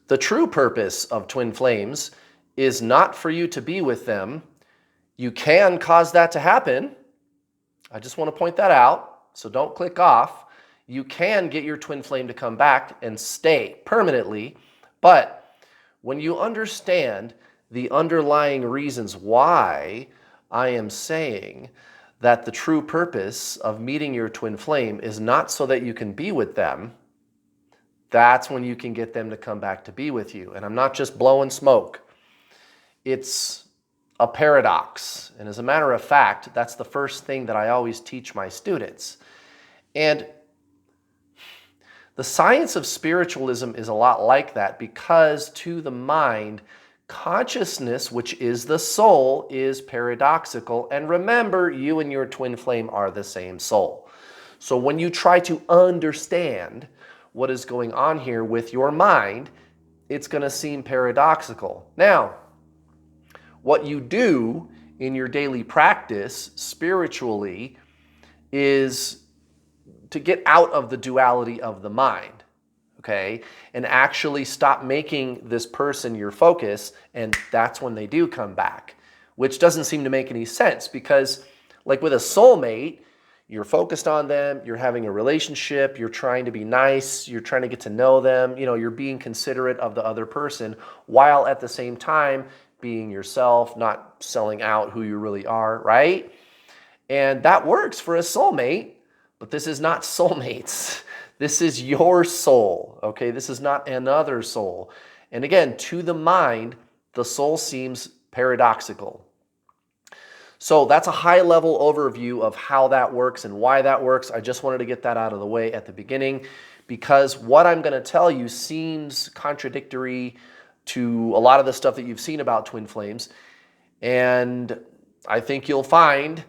The true purpose of twin flames is not for you to be with them. You can cause that to happen. I just want to point that out, so don't click off. You can get your twin flame to come back and stay permanently, but when you understand the underlying reasons why I am saying that the true purpose of meeting your twin flame is not so that you can be with them, that's when you can get them to come back to be with you. And I'm not just blowing smoke. It's a paradox. And as a matter of fact, that's the first thing that I always teach my students. And the science of spiritualism is a lot like that, because to the mind, consciousness, which is the soul, is paradoxical. And remember, you and your twin flame are the same soul. So when you try to understand what is going on here with your mind, it's going to seem paradoxical. Now, what you do in your daily practice spiritually is to get out of the duality of the mind, okay? And actually stop making this person your focus, and that's when they do come back, which doesn't seem to make any sense, because like with a soulmate, you're focused on them, you're having a relationship, you're trying to be nice, you're trying to get to know them, you're being considerate of the other person, while at the same time being yourself, not selling out who you really are, right? And that works for a soulmate, but this is not soulmates. This is your soul, okay? This is not another soul. And again, to the mind, the soul seems paradoxical. So that's a high-level overview of how that works and why that works. I just wanted to get that out of the way at the beginning, because what I'm going to tell you seems contradictory to a lot of the stuff that you've seen about twin flames. And I think you'll find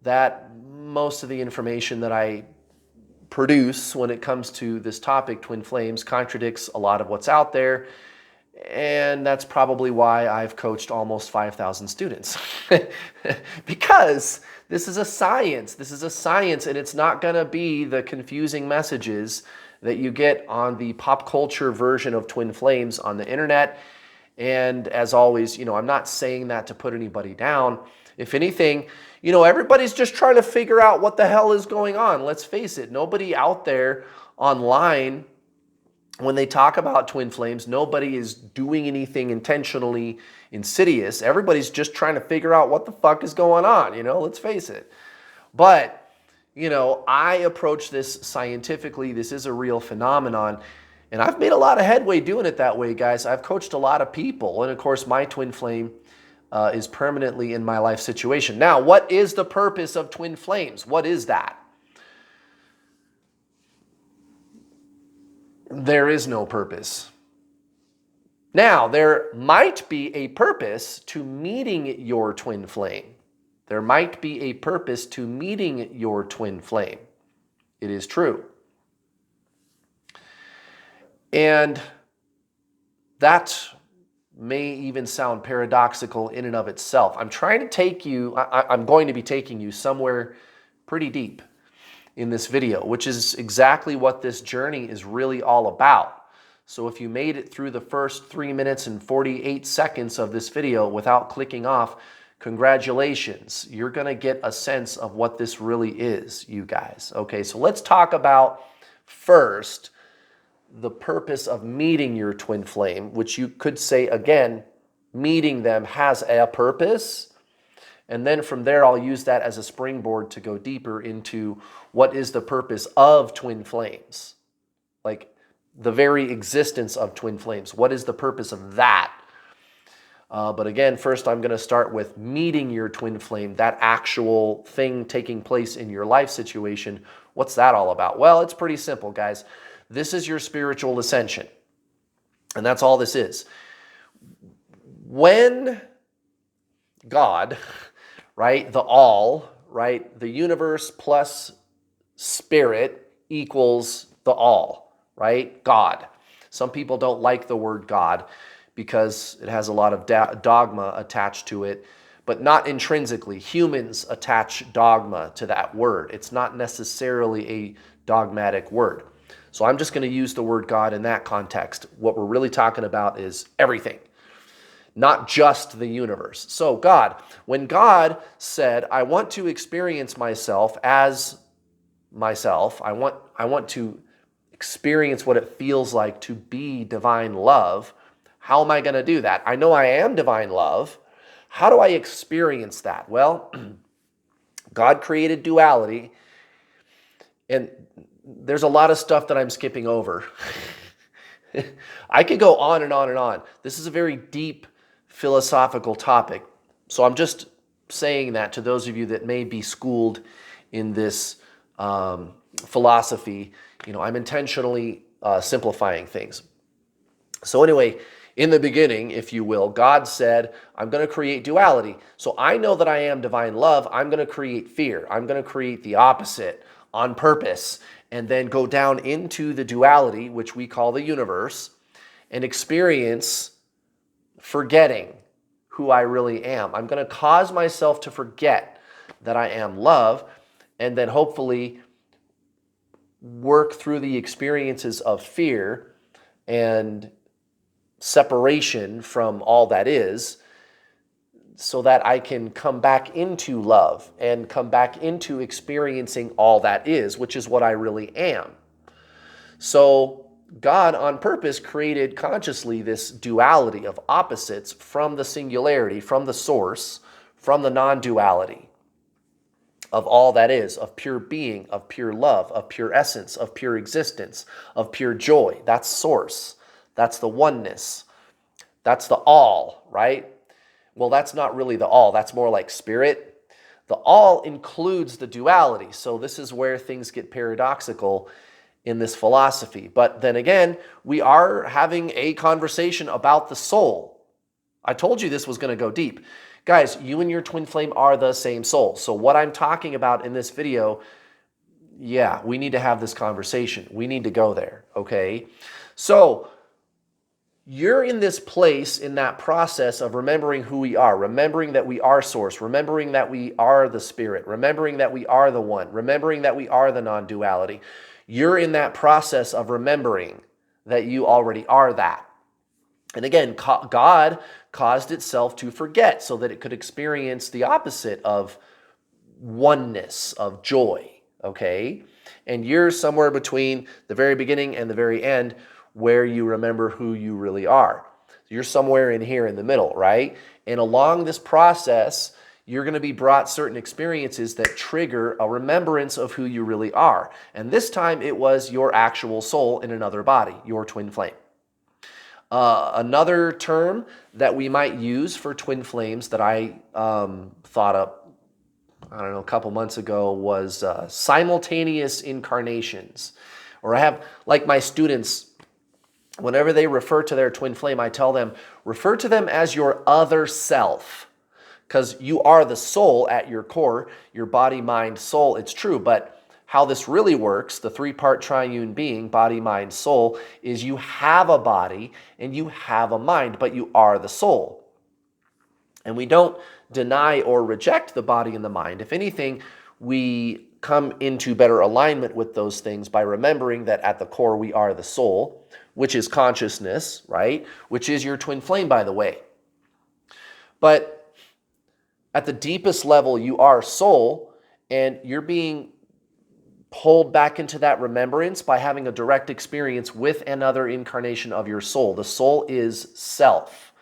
that most of the information that I produce when it comes to this topic, twin flames, contradicts a lot of what's out there. And that's probably why I've coached almost 5,000 students. Because this is a science. This is a science, and it's not going to be the confusing messages that you get on the pop culture version of twin flames on the internet. And as always, I'm not saying that to put anybody down. If anything, everybody's just trying to figure out what the hell is going on. Let's face it, nobody out there online, when they talk about twin flames, nobody is doing anything intentionally insidious. Everybody's just trying to figure out what the fuck is going on, let's face it. But, I approach this scientifically. This is a real phenomenon. And I've made a lot of headway doing it that way, guys. I've coached a lot of people. And of course, my twin flame is permanently in my life situation. Now, what is the purpose of twin flames? What is that? There is no purpose. Now, there might be a purpose to meeting your twin flame. There might be a purpose to meeting your twin flame. It is true. And that may even sound paradoxical in and of itself. I'm trying to take you, I'm going to be taking you somewhere pretty deep in this video, which is exactly what this journey is really all about. So if you made it through the first 3 minutes and 48 seconds of this video without clicking off, congratulations. You're going to get a sense of what this really is, you guys. Okay, so let's talk about first the purpose of meeting your twin flame, which you could say, again, meeting them has a purpose. And then from there, I'll use that as a springboard to go deeper into what is the purpose of twin flames, like the very existence of twin flames. What is the purpose of that? But again, first I'm going to start with meeting your twin flame, that actual thing taking place in your life situation. What's that all about? Well, it's pretty simple, guys. This is your spiritual ascension. And that's all this is. When God, right, the all, right, the universe plus spirit equals the all, right, God. Some people don't like the word God because it has a lot of dogma attached to it, but not intrinsically. Humans attach dogma to that word. It's not necessarily a dogmatic word. So I'm just going to use the word God in that context. What we're really talking about is everything, not just the universe. So God, when God said, I want to experience myself as myself, I want to experience what it feels like to be divine love. How am I going to do that? I know I am divine love. How do I experience that? Well, God created duality, and there's a lot of stuff that I'm skipping over. I could go on and on and on. This is a very deep philosophical topic. So I'm just saying that to those of you that may be schooled in this philosophy. I'm intentionally simplifying things. So anyway, in the beginning, if you will, God said, I'm going to create duality. So I know that I am divine love. I'm going to create fear. I'm going to create the opposite on purpose, and then go down into the duality, which we call the universe, and experience forgetting who I really am. I'm going to cause myself to forget that I am love, and then hopefully work through the experiences of fear and separation from all that is, so that I can come back into love and come back into experiencing all that is, which is what I really am. So God on purpose created consciously this duality of opposites from the singularity, from the source, from the non-duality of all that is, of pure being, of pure love, of pure essence, of pure existence, of pure joy. That's source. That's the oneness. That's the all, right? Well, that's not really the all. That's more like spirit. The all includes the duality. So this is where things get paradoxical in this philosophy. But then again, we are having a conversation about the soul. I told you this was going to go deep. Guys, you and your twin flame are the same soul. So what I'm talking about in this video, yeah, we need to have this conversation. We need to go there, okay? So you're in this place, in that process of remembering who we are, remembering that we are source, remembering that we are the spirit, remembering that we are the one, remembering that we are the non-duality. You're in that process of remembering that you already are that. And again, God caused itself to forget so that it could experience the opposite of oneness, of joy, okay? And you're somewhere between the very beginning and the very end, where you remember who you really are. You're somewhere in here in the middle, right? And along this process, you're going to be brought certain experiences that trigger a remembrance of who you really are. And this time it was your actual soul in another body, your twin flame. Another term that we might use for twin flames that I thought up, a couple months ago was simultaneous incarnations. Or I have, like my students, whenever they refer to their twin flame, I tell them, refer to them as your other self. Because you are the soul at your core, your body, mind, soul, it's true. But how this really works, the three-part triune being, body, mind, soul, is you have a body and you have a mind, but you are the soul. And we don't deny or reject the body and the mind. If anything, we come into better alignment with those things by remembering that at the core we are the soul, which is consciousness, right? Which is your twin flame, by the way. But at the deepest level, you are soul, and you're being pulled back into that remembrance by having a direct experience with another incarnation of your soul. The soul is self.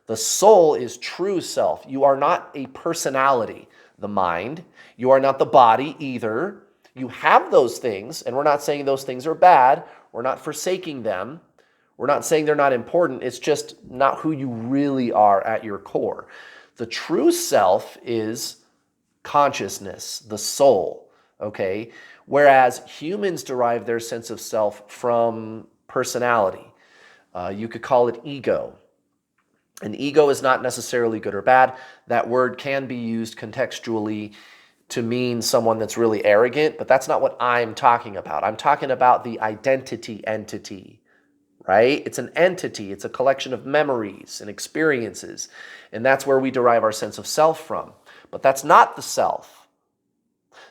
The soul is true self. You are not a personality, the mind. You are not the body either. You have those things, and we're not saying those things are bad. We're not forsaking them. We're not saying they're not important. It's just not who you really are at your core. The true self is consciousness, the soul, okay? Whereas humans derive their sense of self from personality. You could call it ego. And ego is not necessarily good or bad. That word can be used contextually to mean someone that's really arrogant, but that's not what I'm talking about. I'm talking about the identity entity, right? It's an entity. It's a collection of memories and experiences, and that's where we derive our sense of self from. But that's not the self.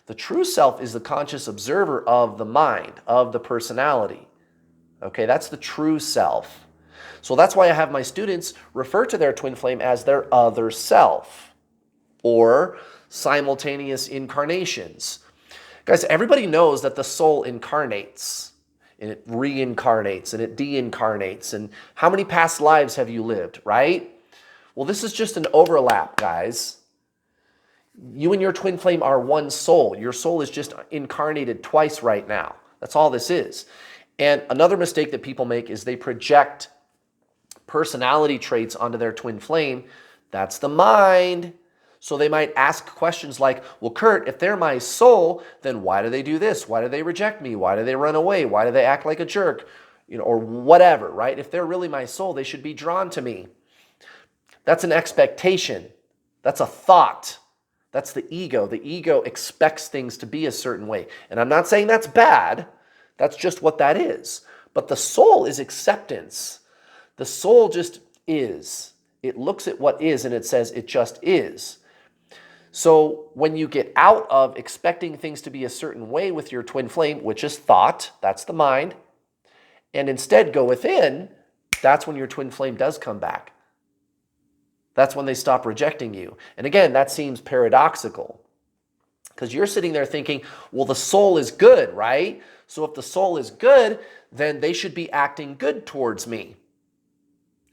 The true self is the conscious observer of the mind, of the personality. Okay, that's the true self. So that's why I have my students refer to their twin flame as their other self, or simultaneous incarnations. Guys, everybody knows that the soul incarnates, and it reincarnates, and it deincarnates. And how many past lives have you lived, right? Well, this is just an overlap, guys. You and your twin flame are one soul. Your soul is just incarnated twice right now. That's all this is. And another mistake that people make is they project personality traits onto their twin flame. That's the mind. So they might ask questions like, well, Kurt, if they're my soul, then why do they do this? Why do they reject me? Why do they run away? Why do they act like a jerk? Or whatever, right? If they're really my soul, they should be drawn to me. That's an expectation. That's a thought. That's the ego. The ego expects things to be a certain way. And I'm not saying that's bad. That's just what that is. But the soul is acceptance. The soul just is. It looks at what is and it says it just is. So when you get out of expecting things to be a certain way with your twin flame, which is thought, that's the mind, and instead go within, that's when your twin flame does come back. That's when they stop rejecting you. And again, that seems paradoxical because you're sitting there thinking, well, the soul is good, right? So if the soul is good, then they should be acting good towards me.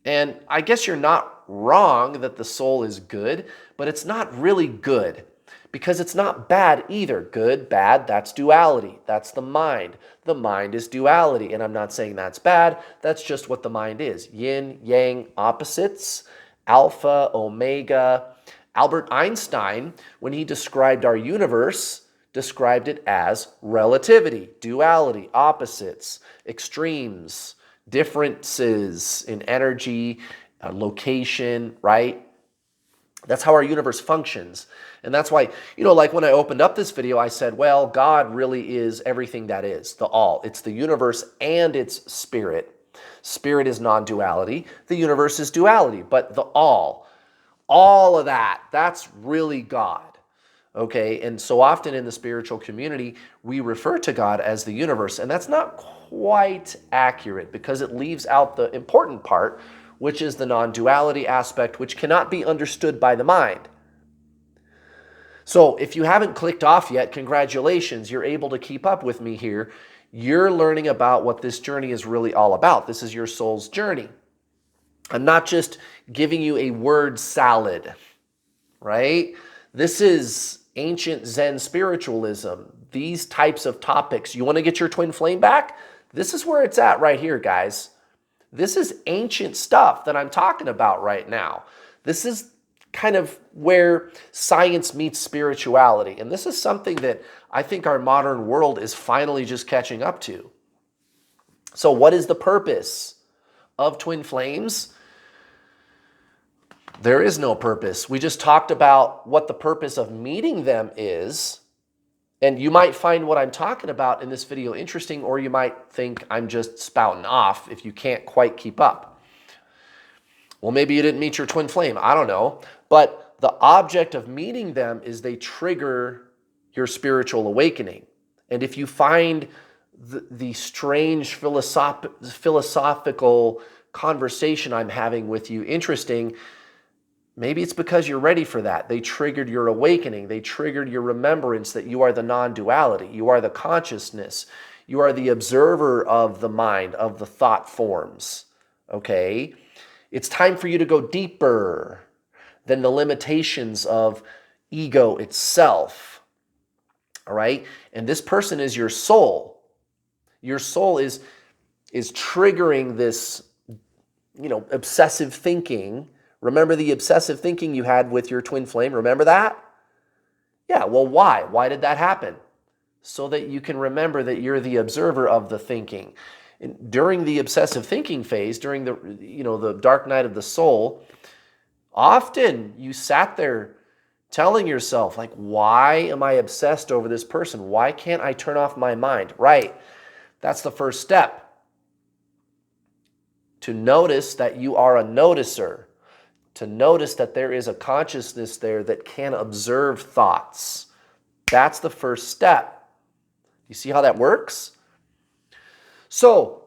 And I guess you're not wrong that the soul is good, but it's not really good because it's not bad either. Good, bad, that's duality. That's the mind. The mind is duality. And I'm not saying that's bad. That's just what the mind is. Yin, yang, opposites, alpha, omega. Albert Einstein, when he described our universe, described it as relativity, duality, opposites, extremes, differences in energy, location, right? That's how our universe functions. And that's why, like when I opened up this video, I said, well, God really is everything that is, the all. It's the universe and it's spirit. Spirit is non-duality. The universe is duality, but the all of that, that's really God. Okay, and so often in the spiritual community, we refer to God as the universe, and that's not quite accurate because it leaves out the important part, which is the non-duality aspect, which cannot be understood by the mind. So if you haven't clicked off yet, congratulations, you're able to keep up with me here. You're learning about what this journey is really all about. This is your soul's journey. I'm not just giving you a word salad, right? This is ancient Zen spiritualism. These types of topics. You want to get your twin flame back? This is where it's at right here, guys. This is ancient stuff that I'm talking about right now. This is kind of where science meets spirituality. And this is something that I think our modern world is finally just catching up to. So what is the purpose of twin flames? There is no purpose. We just talked about what the purpose of meeting them is. And you might find what I'm talking about in this video interesting, or you might think I'm just spouting off if you can't quite keep up. Well, maybe you didn't meet your twin flame. I don't know. But the object of meeting them is they trigger your spiritual awakening. And if you find the strange philosophical conversation I'm having with you interesting, maybe it's because you're ready for that. They triggered your awakening. They triggered your remembrance that you are the non-duality. You are the consciousness. You are the observer of the mind, of the thought forms. Okay? It's time for you to go deeper than the limitations of ego itself. All right? And this person is your soul. Your soul is triggering this, obsessive thinking. Remember the obsessive thinking you had with your twin flame? Remember that? Yeah, well, why? Why did that happen? So that you can remember that you're the observer of the thinking. And during the obsessive thinking phase, during the dark night of the soul, often you sat there telling yourself, like, why am I obsessed over this person? Why can't I turn off my mind? Right. That's the first step. To notice that you are a noticer. To notice that there is a consciousness there that can observe thoughts. That's the first step. You see how that works? So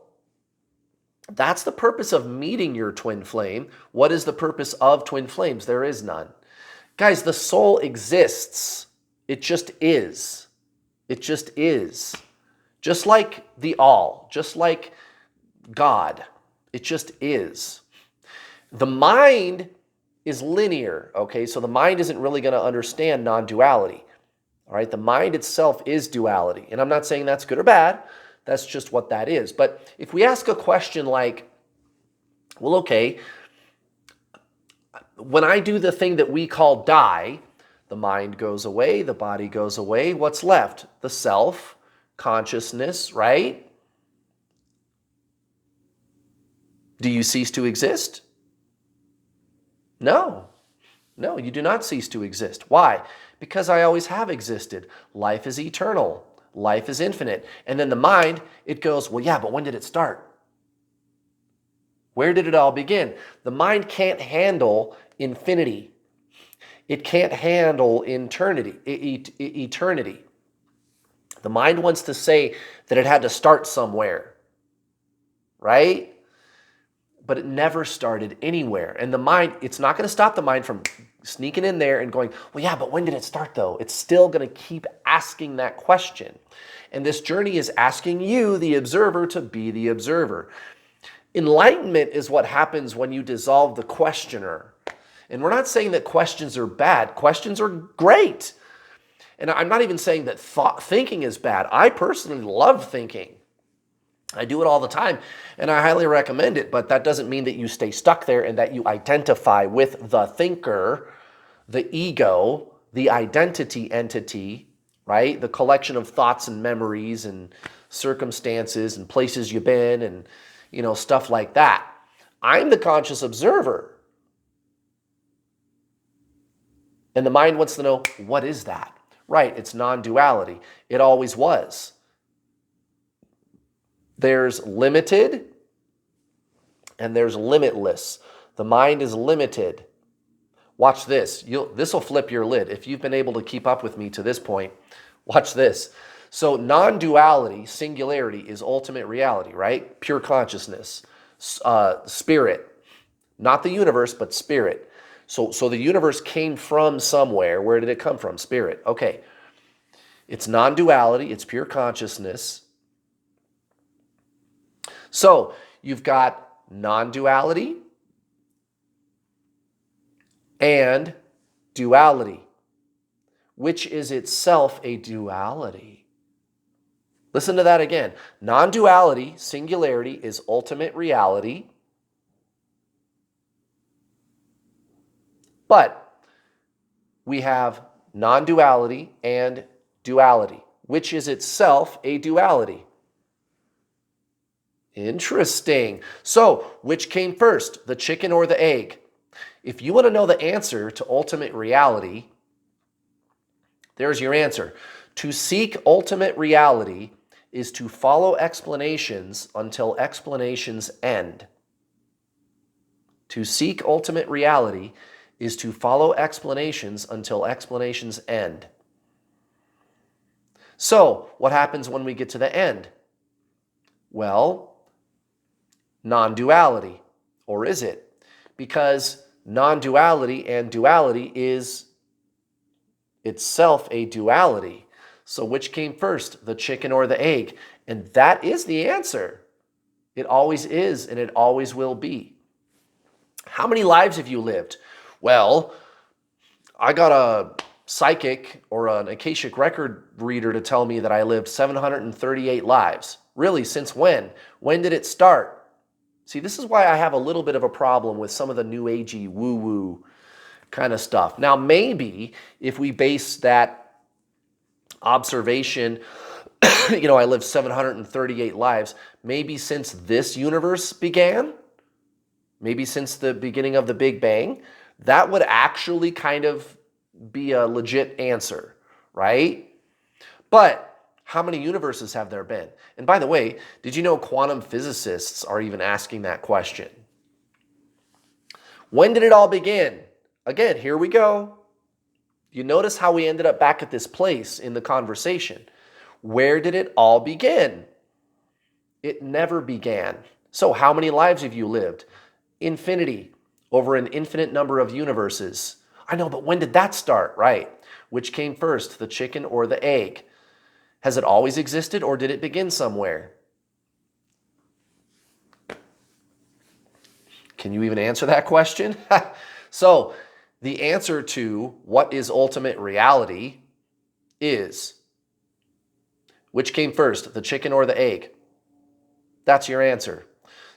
that's the purpose of meeting your twin flame. What is the purpose of twin flames? There is none. Guys, the soul exists. It just is. It just is. Just like the all, just like God. It just is. The mind is linear, okay? So the mind isn't really going to understand non-duality. All right, the mind itself is duality. And I'm not saying that's good or bad. That's just what that is. But if we ask a question like, well, okay, when I do the thing that we call die, the mind goes away, the body goes away. What's left? The self, consciousness, right? Do you cease to exist? No. No, you do not cease to exist. Why? Because I always have existed. Life is eternal. Life is infinite. And then the mind, it goes, well, yeah, but when did it start? Where did it all begin? The mind can't handle infinity. It can't handle eternity. The mind wants to say that it had to start somewhere, right? But it never started anywhere. And the mind, it's not going to stop the mind from sneaking in there and going, well, yeah, but when did it start though? It's still going to keep asking that question. And this journey is asking you, the observer, to be the observer. Enlightenment is what happens when you dissolve the questioner. And we're not saying that questions are bad. Questions are great. And I'm not even saying that thinking is bad. I personally love thinking. I do it all the time, and I highly recommend it, but that doesn't mean that you stay stuck there and that you identify with the thinker, the ego, the identity entity, right? The collection of thoughts and memories and circumstances and places you've been and, stuff like that. I'm the conscious observer. And the mind wants to know, what is that? Right, it's non-duality. It always was. There's limited and there's limitless. The mind is limited. Watch this. This will flip your lid. If you've been able to keep up with me to this point, watch this. So non-duality, singularity, is ultimate reality, right? Pure consciousness, spirit. Not the universe, but spirit. So the universe came from somewhere. Where did it come from? Spirit. Okay. It's non-duality. It's pure consciousness. So you've got non-duality and duality, which is itself a duality. Listen to that again. Non-duality, singularity, is ultimate reality. But we have non-duality and duality, which is itself a duality. Interesting. So, which came first, the chicken or the egg? If you want to know the answer to ultimate reality, there's your answer. To seek ultimate reality is to follow explanations until explanations end. To seek ultimate reality is to follow explanations until explanations end. So, what happens when we get to the end? Well, non-duality. Or is it? Because non-duality and duality is itself a duality. So which came first, the chicken or the egg? And that is the answer. It always is, and it always will be. How many lives have you lived? Well, I got a psychic or an Akashic record reader to tell me that I lived 738 lives. Really, since when? When did it start? See, this is why I have a little bit of a problem with some of the new agey woo-woo kind of stuff. Now, maybe if we base that observation, I lived 738 lives, maybe since this universe began, maybe since the beginning of the Big Bang, that would actually kind of be a legit answer, right? But how many universes have there been? And by the way, did you know quantum physicists are even asking that question? When did it all begin? Again, here we go. You notice how we ended up back at this place in the conversation. Where did it all begin? It never began. So how many lives have you lived? Infinity, over an infinite number of universes. I know, but when did that start? Right. Which came first, the chicken or the egg? Has it always existed, or did it begin somewhere? Can you even answer that question? So the answer to what is ultimate reality is, which came first, the chicken or the egg? That's your answer.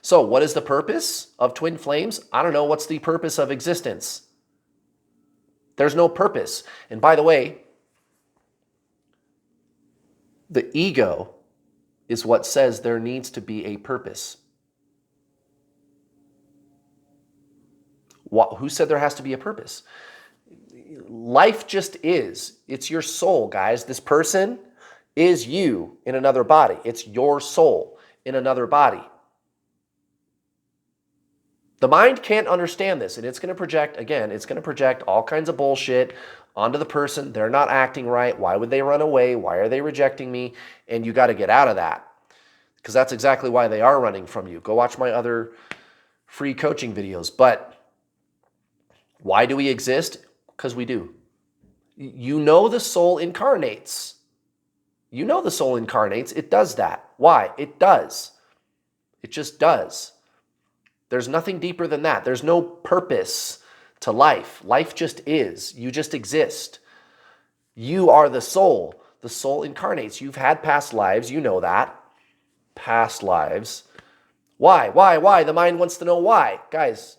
So what is the purpose of twin flames? I don't know. What's the purpose of existence? There's no purpose. And by the way, the ego is what says there needs to be a purpose. Who said there has to be a purpose? Life just is. It's your soul, guys. This person is you in another body. It's your soul in another body. The mind can't understand this, and it's going to project, again, it's going to project all kinds of bullshit onto the person. They're not acting right. Why would they run away? Why are they rejecting me? And you got to get out of that, because that's exactly why they are running from you. Go watch my other free coaching videos. But why do we exist? Because we do. You know the soul incarnates. You know the soul incarnates. It does that. Why? It does. It just does. There's nothing deeper than that. There's no purpose to life. Life just is. You just exist. You are the soul. The soul incarnates. You've had past lives. You know that. Past lives. Why? Why? The mind wants to know why. Guys,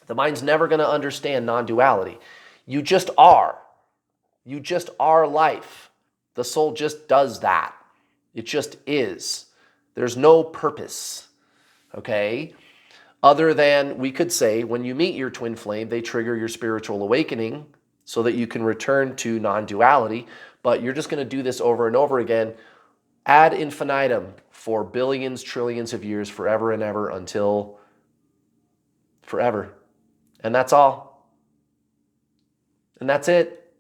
the mind's never going to understand non-duality. You just are. You just are life. The soul just does that. It just is. There's no purpose. Okay? Other than, we could say, when you meet your twin flame, they trigger your spiritual awakening so that you can return to non-duality. But you're just going to do this over and over again ad infinitum for billions, trillions of years, forever and ever, until forever. And that's all. And that's it.